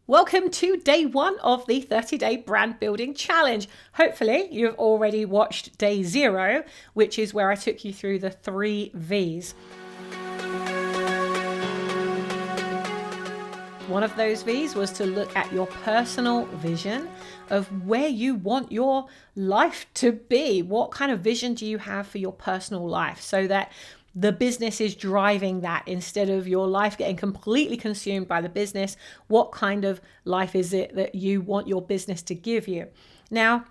Welcome to day 1 of the 30-day brand building challenge. Hopefully you've already watched day 0, which is where I took you through the 3 V's. One of those V's was to look at your personal vision of where you want your life to be. What kind of vision do you have for your personal life, so that the business is driving that instead of your life getting completely consumed by the business? What kind of life is it that you want your business to give you? Now,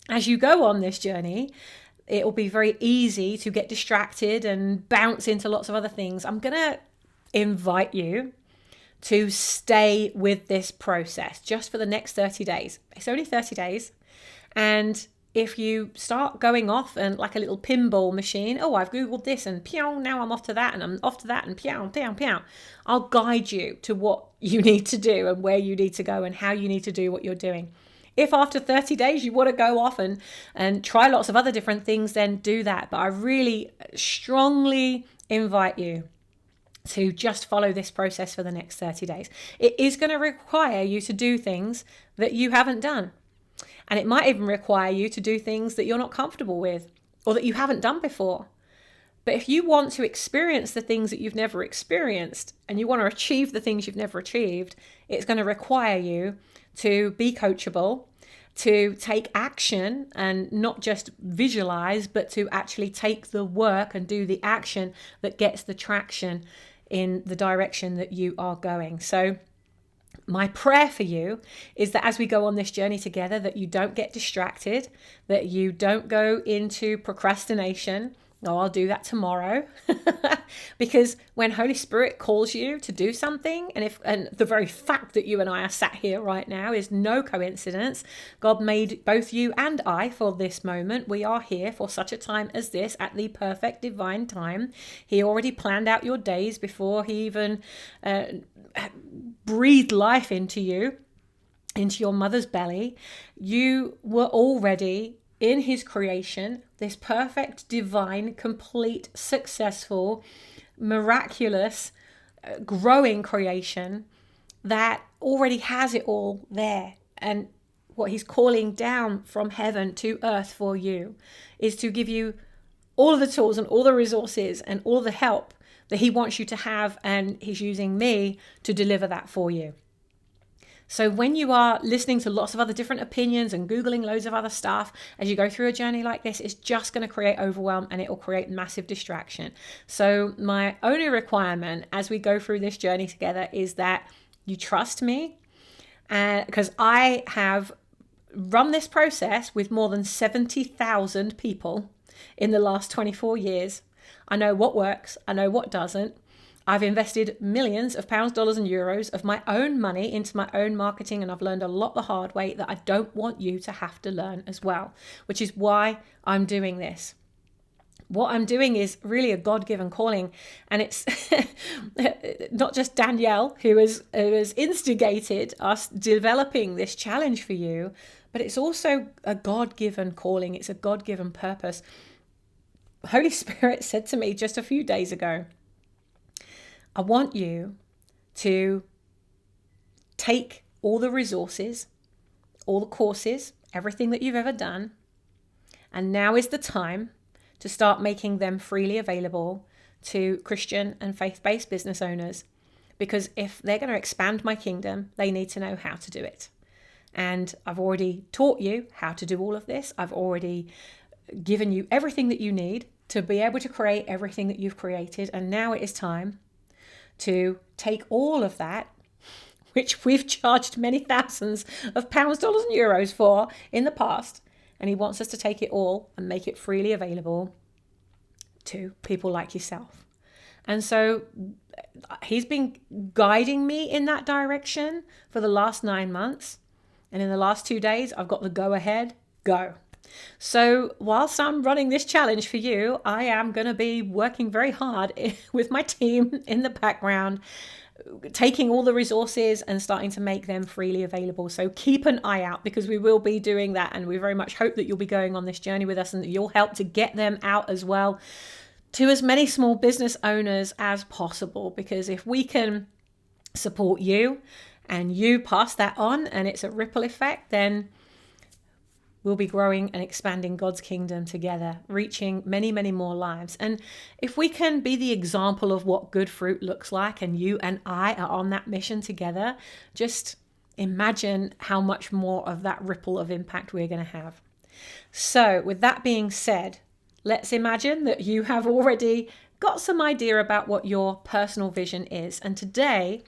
as you go on this journey, it will be very easy to get distracted and bounce into lots of other things. I'm going to invite you to stay with this process just for the next 30 days. It's only 30 days. And if you start going off and like a little pinball machine, oh, I've Googled this and pew, now I'm off to that and I'm off to that and pew, pew, pew, I'll guide you to what you need to do and where you need to go and how you need to do what you're doing. If after 30 days you want to go off and try lots of other different things, then do that. But I really strongly invite you to just follow this process for the next 30 days. It is going to require you to do things that you haven't done. And it might even require you to do things that you're not comfortable with or that you haven't done before. But if you want to experience the things that you've never experienced and you want to achieve the things you've never achieved, it's going to require you to be coachable, to take action and not just visualize, but to actually take the work and do the action that gets the traction in the direction that you are going. So my prayer for you is that as we go on this journey together, that you don't get distracted, that you don't go into procrastination. Oh, I'll do that tomorrow. Because when Holy Spirit calls you to do something, and the very fact that you and I are sat here right now is no coincidence. God made both you and I for this moment. We are here for such a time as this at the perfect divine time. He already planned out your days before he even breathed life into you, into your mother's belly. You were already in his creation, this perfect, divine, complete, successful, miraculous, growing creation that already has it all there. And what he's calling down from heaven to earth for you is to give you all of the tools and all the resources and all the help that he wants you to have, and he's using me to deliver that for you. So when you are listening to lots of other different opinions and Googling loads of other stuff, as you go through a journey like this, it's just going to create overwhelm and it will create massive distraction. So my only requirement as we go through this journey together is that you trust me, because I have run this process with more than 70,000 people in the last 24 years. I know what works. I know what doesn't. I've invested millions of pounds, dollars, and euros of my own money into my own marketing, and I've learned a lot the hard way that I don't want you to have to learn as well, which is why I'm doing this. What I'm doing is really a God-given calling, and it's not just Danielle who has instigated us developing this challenge for you, but it's also a God-given calling. It's a God-given purpose. Holy Spirit said to me just a few days ago, I want you to take all the resources, all the courses, everything that you've ever done, and now is the time to start making them freely available to Christian and faith-based business owners. Because if they're going to expand my kingdom, they need to know how to do it. And I've already taught you how to do all of this. I've already given you everything that you need to be able to create everything that you've created. And now it is time to take all of that, which we've charged many thousands of pounds, dollars, and euros for in the past. And he wants us to take it all and make it freely available to people like yourself. And so he's been guiding me in that direction for the last 9 months. And in the last 2 days, I've got the go ahead, go. So whilst I'm running this challenge for you, I am going to be working very hard with my team in the background, taking all the resources and starting to make them freely available. So keep an eye out, because we will be doing that. And we very much hope that you'll be going on this journey with us and that you'll help to get them out as well to as many small business owners as possible. Because if we can support you and you pass that on and it's a ripple effect, then we'll be growing and expanding God's kingdom together, reaching many, many more lives. And if we can be the example of what good fruit looks like, and you and I are on that mission together, just imagine how much more of that ripple of impact we're going to have. So with that being said, let's imagine that you have already got some idea about what your personal vision is. And today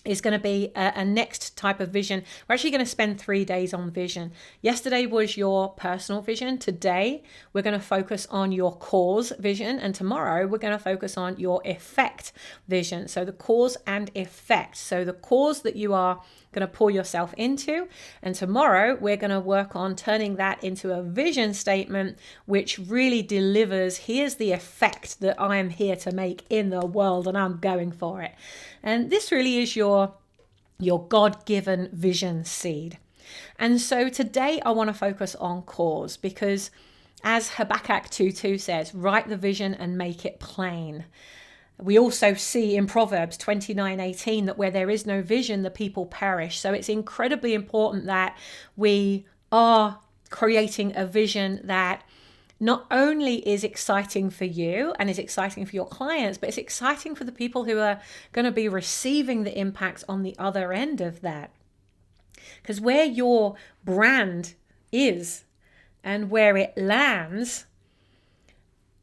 is going to be a next type of vision. We're actually going to spend 3 days on vision. Yesterday was your personal vision. Today, we're going to focus on your cause vision. And tomorrow, we're going to focus on your effect vision. So the cause and effect. So the cause that you are going to pour yourself into. And tomorrow, we're going to work on turning that into a vision statement, which really delivers, here's the effect that I am here to make in the world, and I'm going for it. And this really is your God-given vision seed. And so today I want to focus on cause, because as Habakkuk 2:2 says, write the vision and make it plain. We also see in Proverbs 29:18 that where there is no vision, the people perish. So it's incredibly important that we are creating a vision that not only is exciting for you and is exciting for your clients, but it's exciting for the people who are going to be receiving the impact on the other end of that. Because where your brand is and where it lands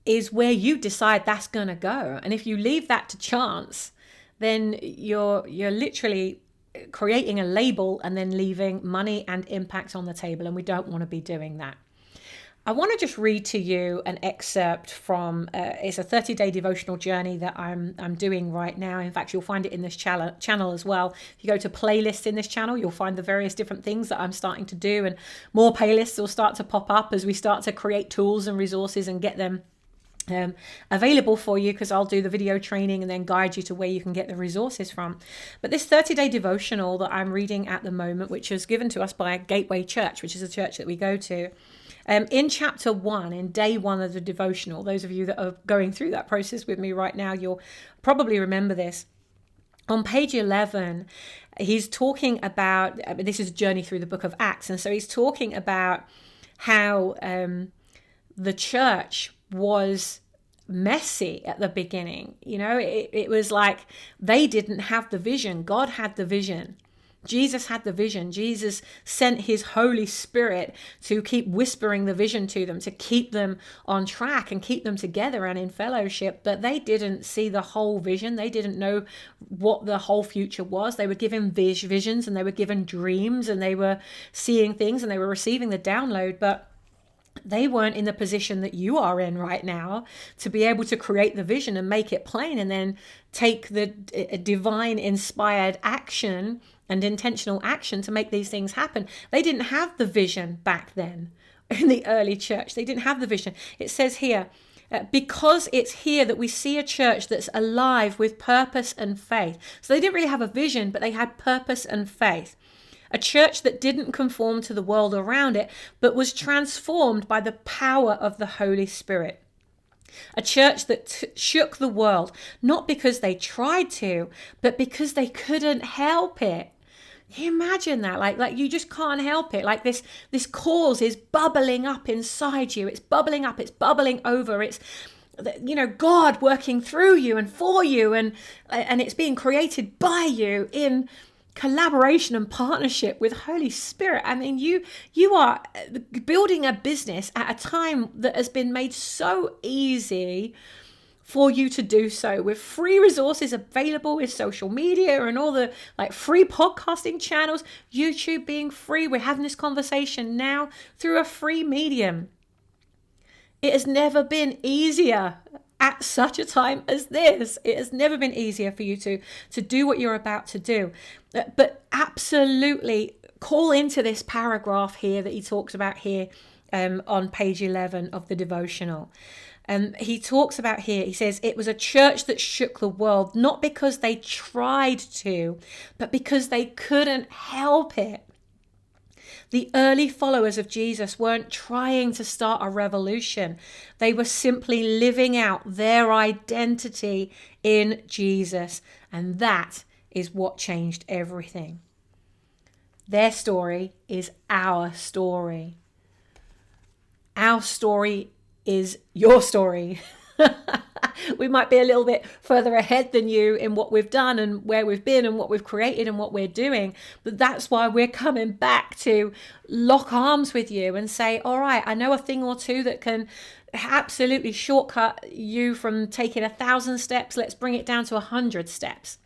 is where you decide that's going to go. And if you leave that to chance, then you're literally creating a label and then leaving money and impact on the table. And we don't want to be doing that. I want to just read to you an excerpt from, it's a 30-day devotional journey that I'm doing right now. In fact, you'll find it in this channel as well. If you go to playlists in this channel, you'll find the various different things that I'm starting to do, and more playlists will start to pop up as we start to create tools and resources and get them available for you, because I'll do the video training and then guide you to where you can get the resources from. But this 30-day devotional that I'm reading at the moment, which was given to us by Gateway Church, which is a church that we go to, in chapter 1, in day 1 of the devotional, those of you that are going through that process with me right now, you'll probably remember this. On page 11, he's talking about, this is a journey through the book of Acts, and so he's talking about how the church was messy at the beginning. You know, it was like they didn't have the vision. God had the vision. Jesus had the vision. Jesus sent his Holy Spirit to keep whispering the vision to them, to keep them on track and keep them together and in fellowship. But they didn't see the whole vision. They didn't know what the whole future was. They were given visions, and they were given dreams, and they were seeing things, and they were receiving the download. But they weren't in the position that you are in right now to be able to create the vision and make it plain, and then take the divine inspired action and intentional action to make these things happen. They didn't have the vision back then in the early church. They didn't have the vision. It says here, because it's here that we see a church that's alive with purpose and faith. So they didn't really have a vision, but they had purpose and faith. A church that didn't conform to the world around it, but was transformed by the power of the Holy Spirit. A church that shook the world, not because they tried to, but because they couldn't help it. Can you imagine that? Like you just can't help it. Like this cause is bubbling up inside you. It's bubbling up. It's bubbling over. It's, you know, God working through you and for you, and it's being created by you in collaboration and partnership with Holy Spirit. I mean, you are building a business at a time that has been made so easy for you to do so, with free resources available with social media and all the like free podcasting channels, YouTube being free. We're having this conversation now through a free medium. It has never been easier at such a time as this. It has never been easier for you to do what you're about to do. But absolutely call into this paragraph here that he talks about here on page 11 of the devotional. He talks about here, he says, it was a church that shook the world, not because they tried to, but because they couldn't help it. The early followers of Jesus weren't trying to start a revolution. They were simply living out their identity in Jesus. And that is what changed everything. Their story is our story. Our story is your story. We might be a little bit further ahead than you in what we've done and where we've been and what we've created and what we're doing. But that's why we're coming back to lock arms with you and say, all right, I know a thing or two that can absolutely shortcut you from taking 1,000 steps. Let's bring it down to 100 steps,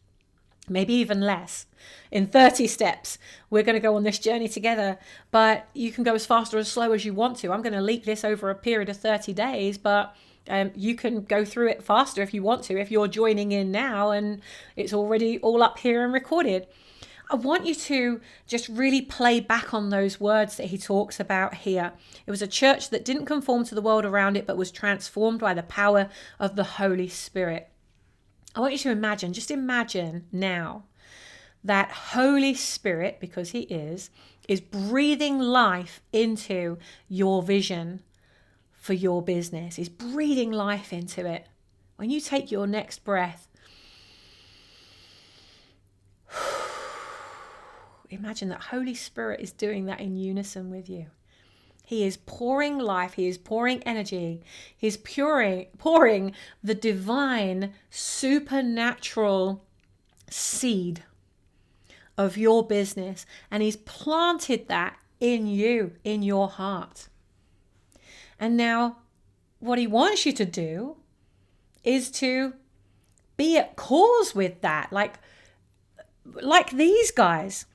maybe even less. In 30 steps, we're going to go on this journey together, but you can go as fast or as slow as you want to. I'm going to leak this over a period of 30 days, but you can go through it faster if you want to, if you're joining in now and it's already all up here and recorded. I want you to just really play back on those words that he talks about here. It was a church that didn't conform to the world around it, but was transformed by the power of the Holy Spirit. I want you to imagine, just imagine now that Holy Spirit, because he is breathing life into your vision for your business, is breathing life into it. When you take your next breath, imagine that Holy Spirit is doing that in unison with you. He is pouring life. He is pouring energy. He's pouring the divine, supernatural seed of your business. And he's planted that in you, in your heart. And now what he wants you to do is to be at cause with that. Like these guys.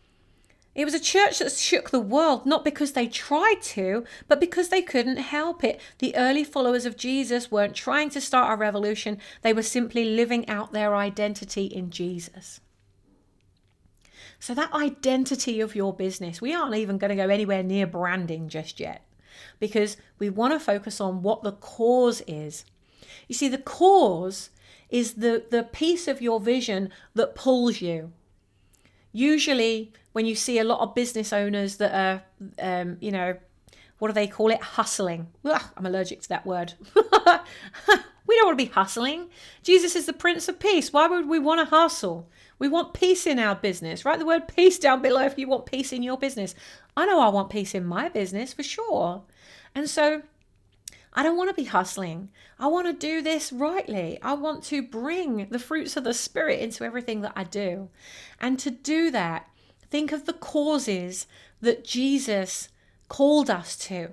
It was a church that shook the world, not because they tried to, but because they couldn't help it. The early followers of Jesus weren't trying to start a revolution. They were simply living out their identity in Jesus. So that identity of your business, we aren't even going to go anywhere near branding just yet, because we want to focus on what the cause is. You see, the cause is the piece of your vision that pulls you. Usually when you see a lot of business owners that are, what do they call it? Hustling. Ugh, I'm allergic to that word. We don't want to be hustling. Jesus is the Prince of Peace. Why would we want to hustle? We want peace in our business. Write the word peace down below if you want peace in your business. I know I want peace in my business for sure. And so I don't want to be hustling. I want to do this rightly. I want to bring the fruits of the Spirit into everything that I do. And to do that, think of the causes that Jesus called us to.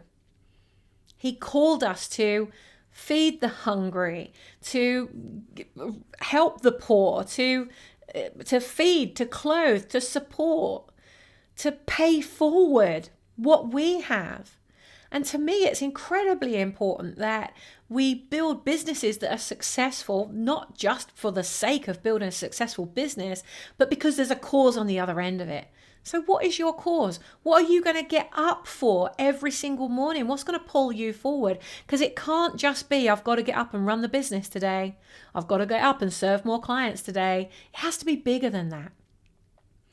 He called us to feed the hungry, to help the poor, to feed, to clothe, to support, to pay forward what we have. And to me, it's incredibly important that we build businesses that are successful, not just for the sake of building a successful business, but because there's a cause on the other end of it. So what is your cause? What are you going to get up for every single morning? What's going to pull you forward? Because it can't just be, I've got to get up and run the business today. I've got to get up and serve more clients today. It has to be bigger than that.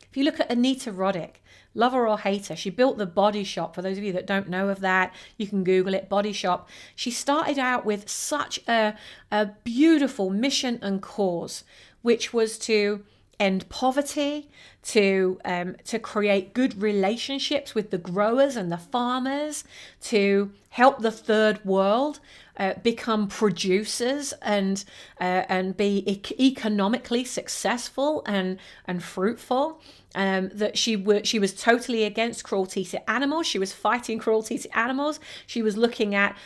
If you look at Anita Roddick, love her or hate her, she built the Body Shop. For those of you that don't know of that, you can Google it, Body Shop. She started out with such a beautiful mission and cause, which was to end poverty, to create good relationships with the growers and the farmers, to help the third world become producers and be economically successful and fruitful. That she was totally against cruelty to animals. She was fighting cruelty to animals. She was looking at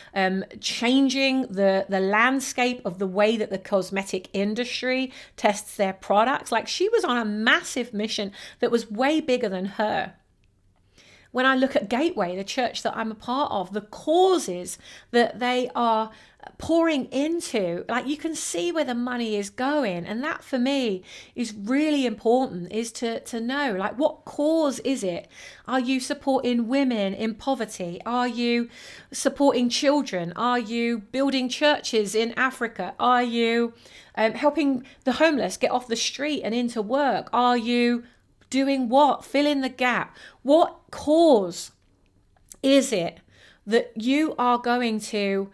changing the landscape of the way that the cosmetic industry tests their products. Like, she was on a massive mission that was way bigger than her. When I look at Gateway, the church that I'm a part of, the causes that they are pouring into, like, you can see where the money is going. And that for me is really important, is to know, like, what cause is it? Are you supporting women in poverty? Are you supporting children? Are you building churches in Africa? Are you helping the homeless get off the street and into work? Are you doing what? Fill in the gap. What cause is it that you are going to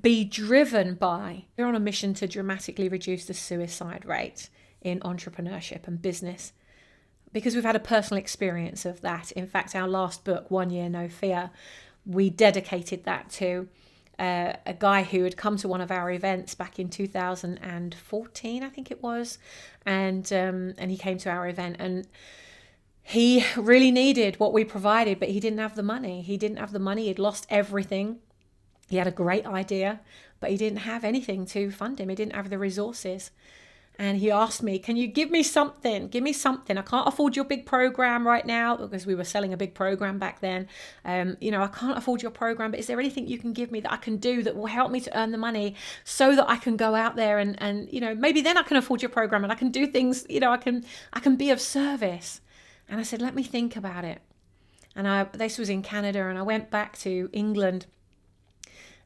be driven by? You're on a mission to dramatically reduce the suicide rate in entrepreneurship and business, because we've had a personal experience of that. In fact, our last book, 1 Year No Fear, we dedicated that to a guy who had come to one of our events back in 2014, I think it was, and he came to our event, and he really needed what we provided, but he didn't have the money. He'd lost everything. He had a great idea, but he didn't have anything to fund him. He didn't have the resources. And he asked me, can you give me something? Give me something. I can't afford your big program right now, because we were selling a big program back then. I can't afford your program, but is there anything you can give me that I can do that will help me to earn the money so that I can go out there and maybe then I can afford your program and I can do things, I can be of service. And I said, let me think about it. And this was in Canada, and I went back to England.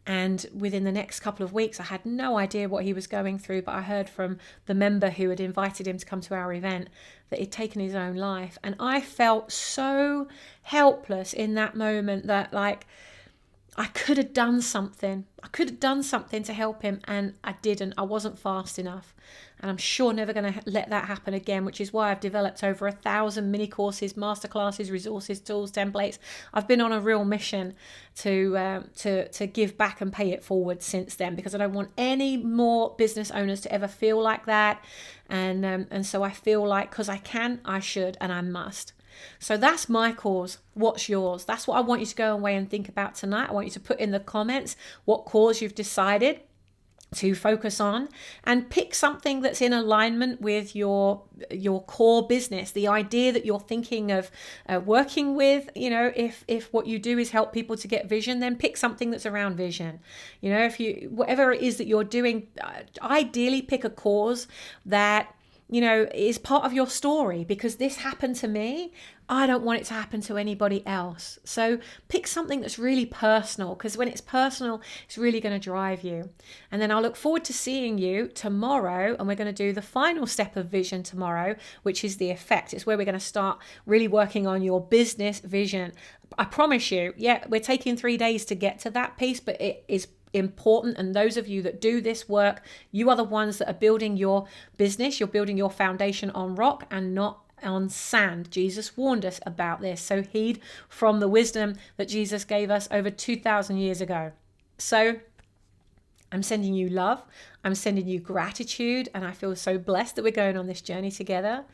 And within the next couple of weeks, I had no idea what he was going through, but I heard from the member who had invited him to come to our event that he'd taken his own life. And I felt so helpless in that moment that I could have done something. I could have done something to help him, and I didn't. I wasn't fast enough. And I'm sure never going to let that happen again, which is why I've developed over 1,000 mini courses, masterclasses, resources, tools, templates. I've been on a real mission to give back and pay it forward since then, because I don't want any more business owners to ever feel like that. And so I feel like, because I can, I should, and I must. So that's my cause. What's yours? That's what I want you to go away and think about tonight. I want you to put in the comments what cause you've decided to focus on, and pick something that's in alignment with your core business, the idea that you're thinking of working with. If what you do is help people to get vision, then pick something that's around vision. Whatever it is that you're doing, ideally pick a cause that is part of your story, because this happened to me. I don't want it to happen to anybody else. So pick something that's really personal, because when it's personal, it's really going to drive you. And then I'll look forward to seeing you tomorrow. And we're going to do the final step of vision tomorrow, which is the effect. It's where we're going to start really working on your business vision. I promise you, we're taking 3 days to get to that piece, but it is important. And those of you that do this work, you are the ones that are building your business. You're building your foundation on rock and not on sand. Jesus warned us about this. So heed from the wisdom that Jesus gave us over 2,000 years ago. So I'm sending you love. I'm sending you gratitude. And I feel so blessed that we're going on this journey together.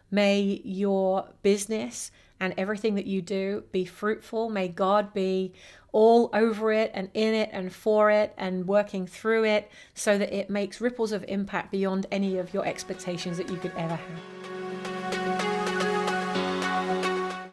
May your business and everything that you do be fruitful. May God be all over it and in it and for it and working through it, so that it makes ripples of impact beyond any of your expectations that you could ever have.